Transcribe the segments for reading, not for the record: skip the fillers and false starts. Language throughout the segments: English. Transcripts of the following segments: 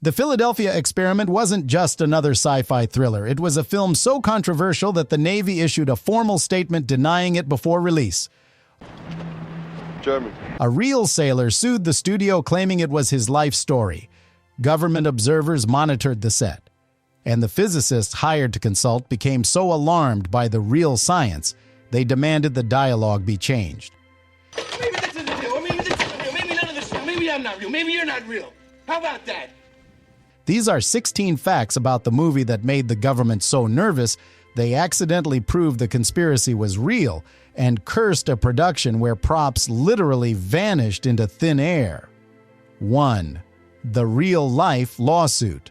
The Philadelphia Experiment wasn't just another sci-fi thriller. It was a film so controversial that the Navy issued a formal statement denying it before release. German. A real sailor sued the studio claiming it was his life story. Government observers monitored the set. And the physicists hired to consult became so alarmed by the real science, they demanded the dialogue be changed. Maybe this isn't real, or maybe this isn't real, maybe none of this is real, maybe I'm not real, maybe you're not real. How about that? These are 16 facts about the movie that made the government so nervous, they accidentally proved the conspiracy was real and cursed a production where props literally vanished into thin air. 1. The real-life lawsuit.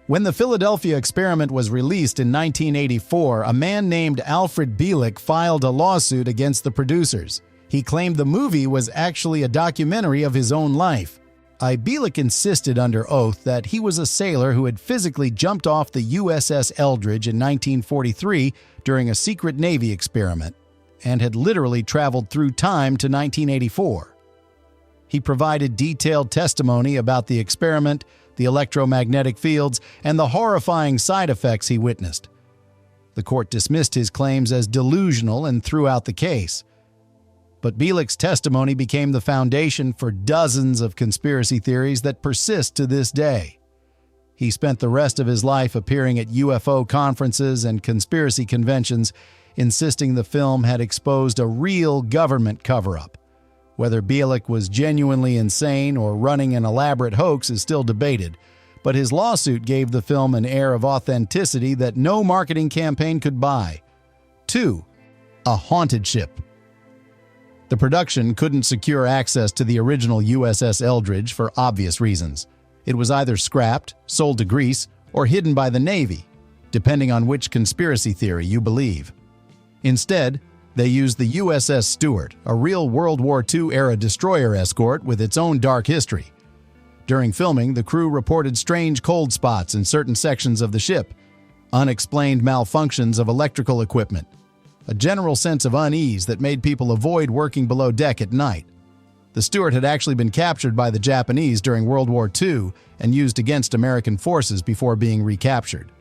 When the Philadelphia Experiment was released in 1984, a man named Alfred Bielek filed a lawsuit against the producers. He claimed the movie was actually a documentary of his own life. Bielek insisted under oath that he was a sailor who had physically jumped off the USS Eldridge in 1943 during a secret Navy experiment and had literally traveled through time to 1984. He provided detailed testimony about the experiment, the electromagnetic fields, and the horrifying side effects he witnessed. The court dismissed his claims as delusional and threw out the case. But Bielek's testimony became the foundation for dozens of conspiracy theories that persist to this day. He spent the rest of his life appearing at UFO conferences and conspiracy conventions, insisting the film had exposed a real government cover-up. Whether Bielek was genuinely insane or running an elaborate hoax is still debated, but his lawsuit gave the film an air of authenticity that no marketing campaign could buy. 2. A haunted ship. The production couldn't secure access to the original USS Eldridge for obvious reasons. It was either scrapped, sold to Greece, or hidden by the Navy, depending on which conspiracy theory you believe. Instead, they used the USS Stuart, a real World War II-era destroyer escort with its own dark history. During filming, the crew reported strange cold spots in certain sections of the ship, unexplained malfunctions of electrical equipment, a general sense of unease that made people avoid working below deck at night. The Stuart had actually been captured by the Japanese during World War II and used against American forces before being recaptured.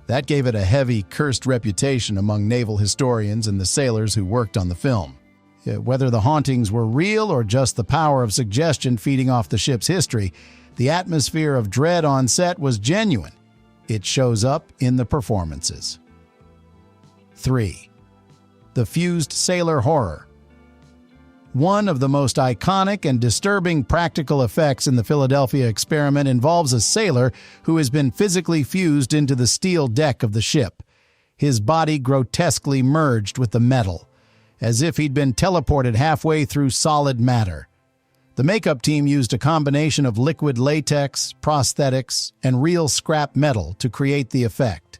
That gave it a heavy, cursed reputation among naval historians and the sailors who worked on the film. Whether the hauntings were real or just the power of suggestion feeding off the ship's history, the atmosphere of dread on set was genuine. It shows up in the performances. 3. The fused sailor horror. One of the most iconic and disturbing practical effects in the Philadelphia Experiment involves a sailor who has been physically fused into the steel deck of the ship, his body grotesquely merged with the metal, as if he'd been teleported halfway through solid matter. The makeup team used a combination of liquid latex, prosthetics, and real scrap metal to create the effect.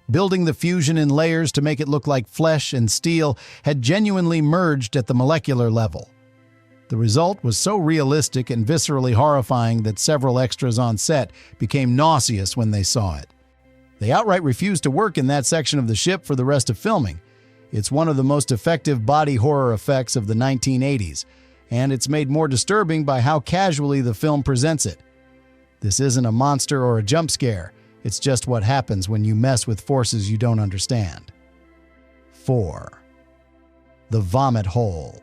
Building the fusion in layers to make it look like flesh and steel had genuinely merged at the molecular level. The result was so realistic and viscerally horrifying that several extras on set became nauseous when they saw it. They outright refused to work in that section of the ship for the rest of filming. It's one of the most effective body horror effects of the 1980s, and it's made more disturbing by how casually the film presents it. This isn't a monster or a jump scare. It's just what happens when you mess with forces you don't understand. 4. The vomit hole.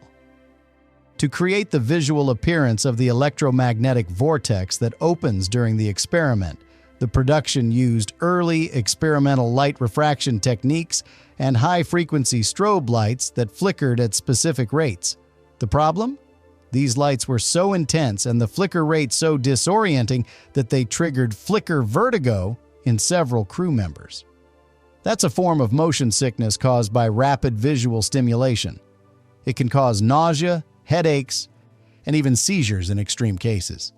To create the visual appearance of the electromagnetic vortex that opens during the experiment, the production used early experimental light refraction techniques and high-frequency strobe lights that flickered at specific rates. The problem? These lights were so intense and the flicker rate so disorienting that they triggered flicker vertigo in several crew members. That's a form of motion sickness caused by rapid visual stimulation. It can cause nausea, headaches, and even seizures in extreme cases.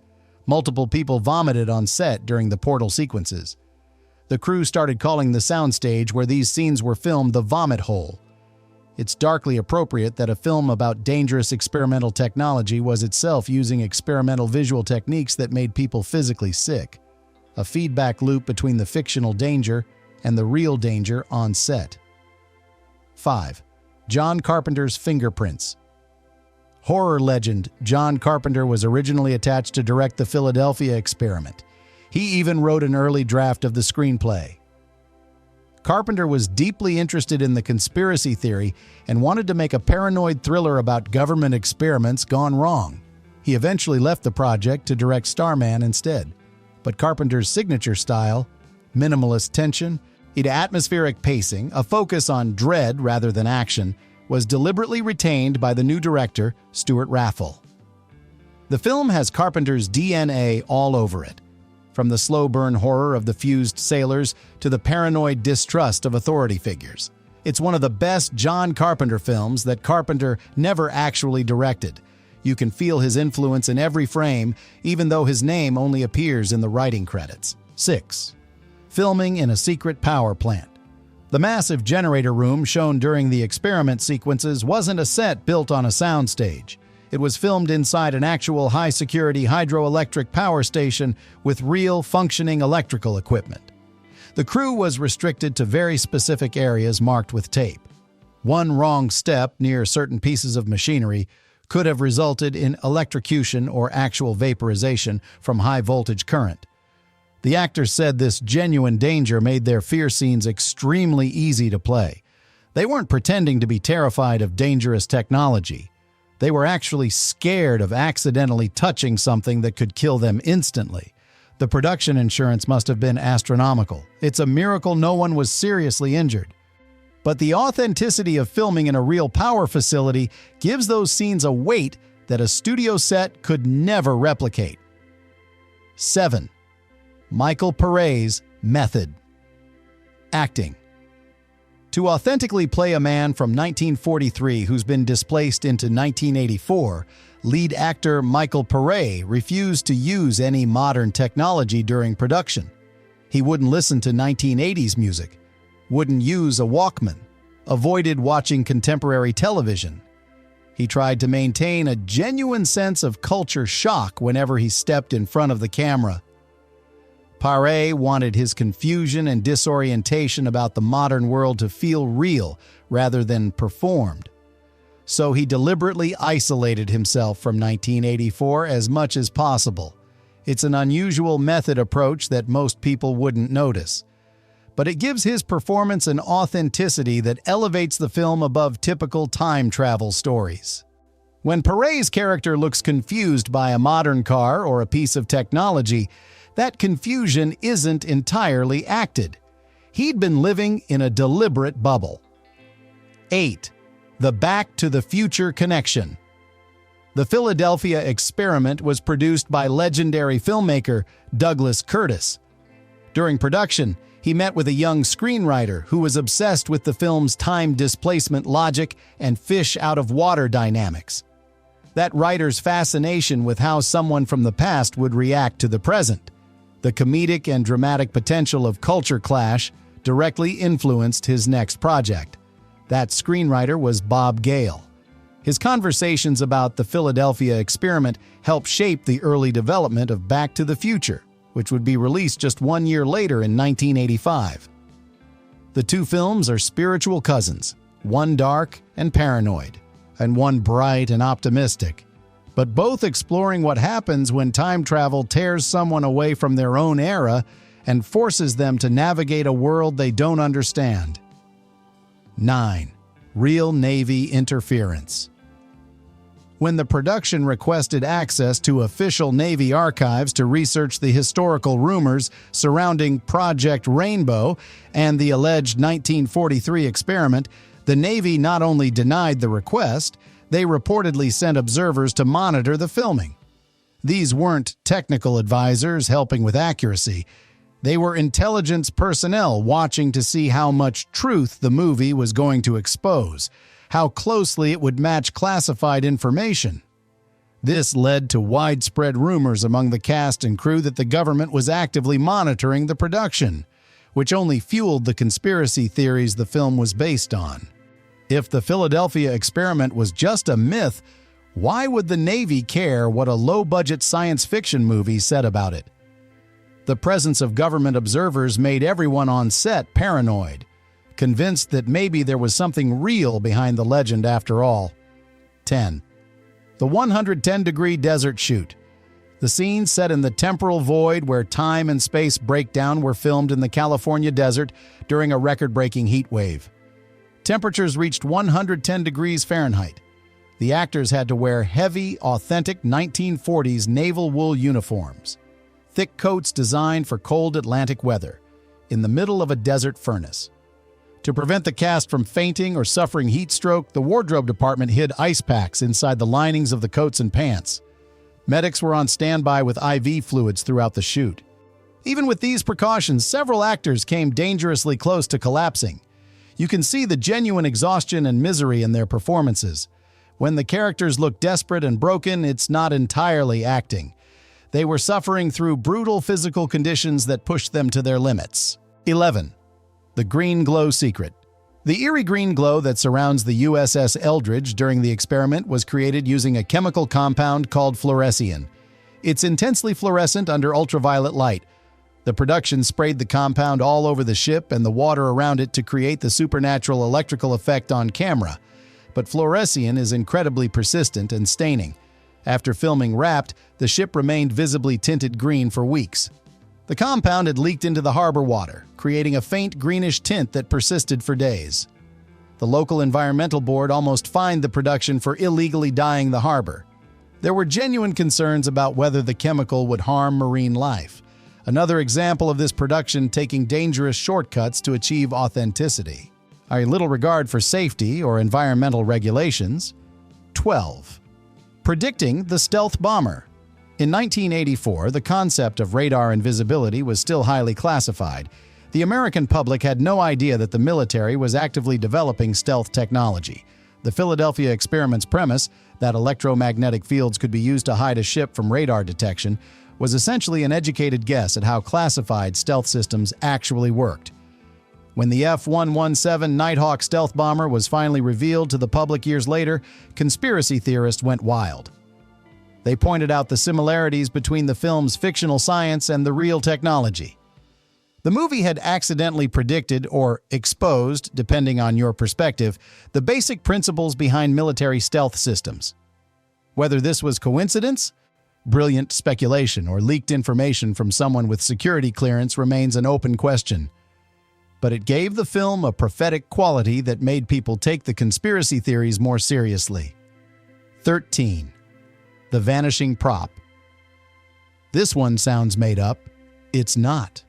Multiple people vomited on set during the portal sequences. The crew started calling the soundstage where these scenes were filmed the vomit hole. It's darkly appropriate that a film about dangerous experimental technology was itself using experimental visual techniques that made people physically sick. A feedback loop between the fictional danger and the real danger on set. 5. John Carpenter's Fingerprints. Horror legend John Carpenter was originally attached to direct the Philadelphia Experiment. He even wrote an early draft of the screenplay. Carpenter was deeply interested in the conspiracy theory and wanted to make a paranoid thriller about government experiments gone wrong. He eventually left the project to direct Starman instead. But Carpenter's signature style, minimalist tension, atmospheric pacing, a focus on dread rather than action, was deliberately retained by the new director, Stuart Raffel. The film has Carpenter's DNA all over it, from the slow-burn horror of the fused sailors to the paranoid distrust of authority figures. It's one of the best John Carpenter films that Carpenter never actually directed. You can feel his influence in every frame, even though his name only appears in the writing credits. 6. Filming in a secret power plant. The massive generator room shown during the experiment sequences wasn't a set built on a soundstage. It was filmed inside an actual high-security hydroelectric power station with real, functioning electrical equipment. The crew was restricted to very specific areas marked with tape. One wrong step near certain pieces of machinery could have resulted in electrocution or actual vaporization from high-voltage current. The actors said this genuine danger made their fear scenes extremely easy to play. They weren't pretending to be terrified of dangerous technology. They were actually scared of accidentally touching something that could kill them instantly. The production insurance must have been astronomical. It's a miracle no one was seriously injured. But the authenticity of filming in a real power facility gives those scenes a weight that a studio set could never replicate. 7. Michael Pare's method. Acting. To authentically play a man from 1943 who's been displaced into 1984, lead actor Michael Pare refused to use any modern technology during production. He wouldn't listen to 1980s music, wouldn't use a Walkman, avoided watching contemporary television. He tried to maintain a genuine sense of culture shock whenever he stepped in front of the camera. Pare wanted his confusion and disorientation about the modern world to feel real rather than performed. So he deliberately isolated himself from 1984 as much as possible. It's an unusual method approach that most people wouldn't notice. But it gives his performance an authenticity that elevates the film above typical time travel stories. When Pare's character looks confused by a modern car or a piece of technology, that confusion isn't entirely acted. He'd been living in a deliberate bubble. 8. The Back to the Future connection. The Philadelphia Experiment was produced by legendary filmmaker Douglas Curtis. During production, he met with a young screenwriter who was obsessed with the film's time displacement logic and fish-out-of-water dynamics. That writer's fascination with how someone from the past would react to the present. The comedic and dramatic potential of culture clash directly influenced his next project. That screenwriter was Bob Gale. His conversations about the Philadelphia Experiment helped shape the early development of Back to the Future, which would be released just 1 year later in 1985. The two films are spiritual cousins, one dark and paranoid, and one bright and optimistic, but both exploring what happens when time travel tears someone away from their own era and forces them to navigate a world they don't understand. 9. Real Navy interference. When the production requested access to official Navy archives to research the historical rumors surrounding Project Rainbow and the alleged 1943 experiment, the Navy not only denied the request, they reportedly sent observers to monitor the filming. These weren't technical advisors helping with accuracy. They were intelligence personnel watching to see how much truth the movie was going to expose, how closely it would match classified information. This led to widespread rumors among the cast and crew that the government was actively monitoring the production, which only fueled the conspiracy theories the film was based on. If the Philadelphia Experiment was just a myth, why would the Navy care what a low-budget science fiction movie said about it? The presence of government observers made everyone on set paranoid, convinced that maybe there was something real behind the legend after all. 10. The 110-degree desert shoot. The scenes set in the temporal void where time and space break down were filmed in the California desert during a record-breaking heat wave. Temperatures reached 110 degrees Fahrenheit. The actors had to wear heavy, authentic 1940s naval wool uniforms, thick coats designed for cold Atlantic weather, in the middle of a desert furnace. To prevent the cast from fainting or suffering heat stroke, the wardrobe department hid ice packs inside the linings of the coats and pants. Medics were on standby with IV fluids throughout the shoot. Even with these precautions, several actors came dangerously close to collapsing. You can see the genuine exhaustion and misery in their performances. When the characters look desperate and broken, it's not entirely acting. They were suffering through brutal physical conditions that pushed them to their limits. 11. The green glow secret. The eerie green glow that surrounds the USS Eldridge during the experiment was created using a chemical compound called fluorescein. It's intensely fluorescent under ultraviolet light. The production sprayed the compound all over the ship and the water around it to create the supernatural electrical effect on camera. But fluorescein is incredibly persistent and staining. After filming wrapped, the ship remained visibly tinted green for weeks. The compound had leaked into the harbor water, creating a faint greenish tint that persisted for days. The local environmental board almost fined the production for illegally dyeing the harbor. There were genuine concerns about whether the chemical would harm marine life. Another example of this production taking dangerous shortcuts to achieve authenticity. A little regard for safety or environmental regulations. 12. Predicting the stealth bomber. In 1984, the concept of radar invisibility was still highly classified. The American public had no idea that the military was actively developing stealth technology. The Philadelphia experiment's premise, that electromagnetic fields could be used to hide a ship from radar detection, was essentially an educated guess at how classified stealth systems actually worked. When the F-117 Nighthawk stealth bomber was finally revealed to the public years later, conspiracy theorists went wild. They pointed out the similarities between the film's fictional science and the real technology. The movie had accidentally predicted or exposed, depending on your perspective, the basic principles behind military stealth systems. Whether this was coincidence, brilliant speculation, or leaked information from someone with security clearance remains an open question. But it gave the film a prophetic quality that made people take the conspiracy theories more seriously. 13. The Vanishing Prop. This one sounds made up. It's not.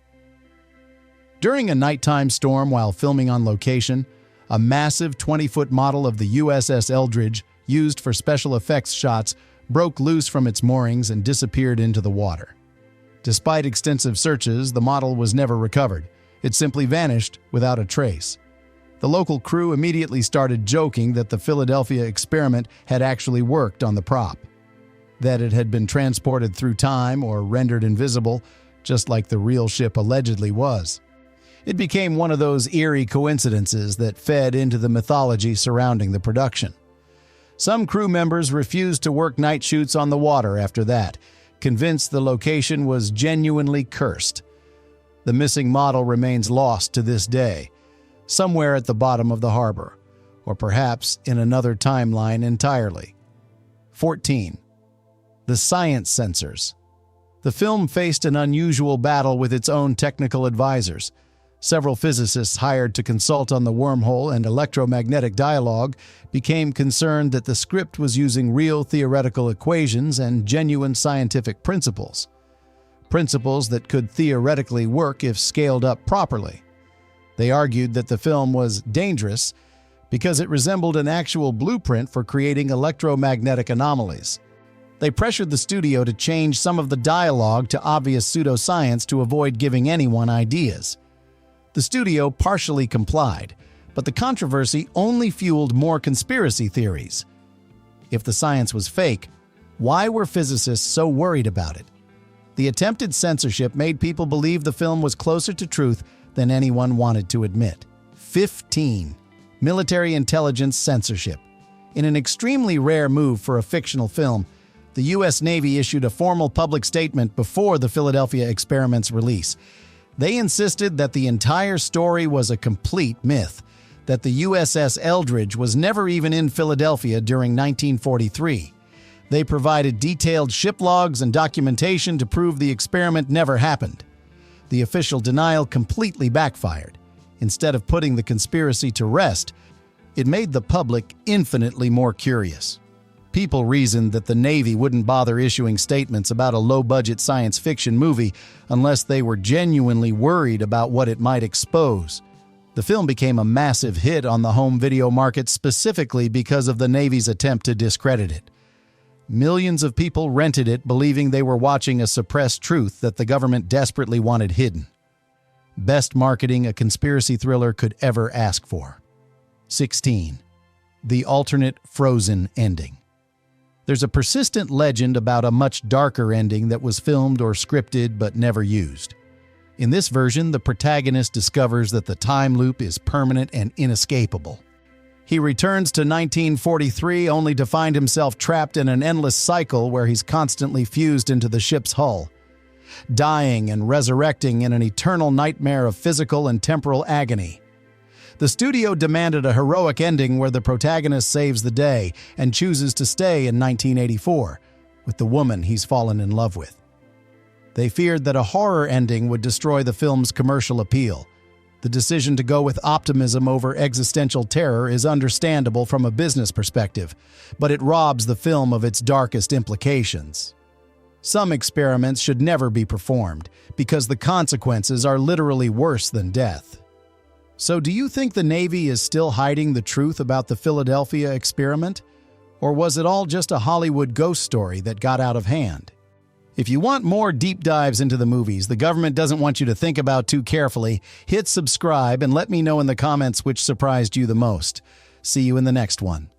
During a nighttime storm while filming on location, a massive 20-foot model of the USS Eldridge, used for special effects shots, broke loose from its moorings and disappeared into the water. Despite extensive searches, the model was never recovered. It simply vanished without a trace. The local crew immediately started joking that the Philadelphia experiment had actually worked on the prop, that it had been transported through time or rendered invisible, just like the real ship allegedly was. It became one of those eerie coincidences that fed into the mythology surrounding the production. Some crew members refused to work night shoots on the water after that, convinced the location was genuinely cursed. The missing model remains lost to this day, somewhere at the bottom of the harbor, or perhaps in another timeline entirely. 14. The Science Censors. The film faced an unusual battle with its own technical advisors. Several physicists hired to consult on the wormhole and electromagnetic dialogue became concerned that the script was using real theoretical equations and genuine scientific principles. Principles that could theoretically work if scaled up properly. They argued that the film was dangerous because it resembled an actual blueprint for creating electromagnetic anomalies. They pressured the studio to change some of the dialogue to obvious pseudoscience to avoid giving anyone ideas. The studio partially complied, but the controversy only fueled more conspiracy theories. If the science was fake, why were physicists so worried about it? The attempted censorship made people believe the film was closer to truth than anyone wanted to admit. 15. Military intelligence censorship. In an extremely rare move for a fictional film, the U.S. Navy issued a formal public statement before the Philadelphia experiment's release. They insisted that the entire story was a complete myth, that the USS Eldridge was never even in Philadelphia during 1943. They provided detailed ship logs and documentation to prove the experiment never happened. The official denial completely backfired. Instead of putting the conspiracy to rest, it made the public infinitely more curious. People reasoned that the Navy wouldn't bother issuing statements about a low-budget science fiction movie unless they were genuinely worried about what it might expose. The film became a massive hit on the home video market specifically because of the Navy's attempt to discredit it. Millions of people rented it believing they were watching a suppressed truth that the government desperately wanted hidden. Best marketing a conspiracy thriller could ever ask for. 16. The alternate frozen ending. There's a persistent legend about a much darker ending that was filmed or scripted but never used. In this version, the protagonist discovers that the time loop is permanent and inescapable. He returns to 1943 only to find himself trapped in an endless cycle where he's constantly fused into the ship's hull, dying and resurrecting in an eternal nightmare of physical and temporal agony. The studio demanded a heroic ending where the protagonist saves the day and chooses to stay in 1984 with the woman he's fallen in love with. They feared that a horror ending would destroy the film's commercial appeal. The decision to go with optimism over existential terror is understandable from a business perspective, but it robs the film of its darkest implications. Some experiments should never be performed because the consequences are literally worse than death. So do you think the Navy is still hiding the truth about the Philadelphia experiment? Or was it all just a Hollywood ghost story that got out of hand? If you want more deep dives into the movies the government doesn't want you to think about too carefully, hit subscribe and let me know in the comments which surprised you the most. See you in the next one.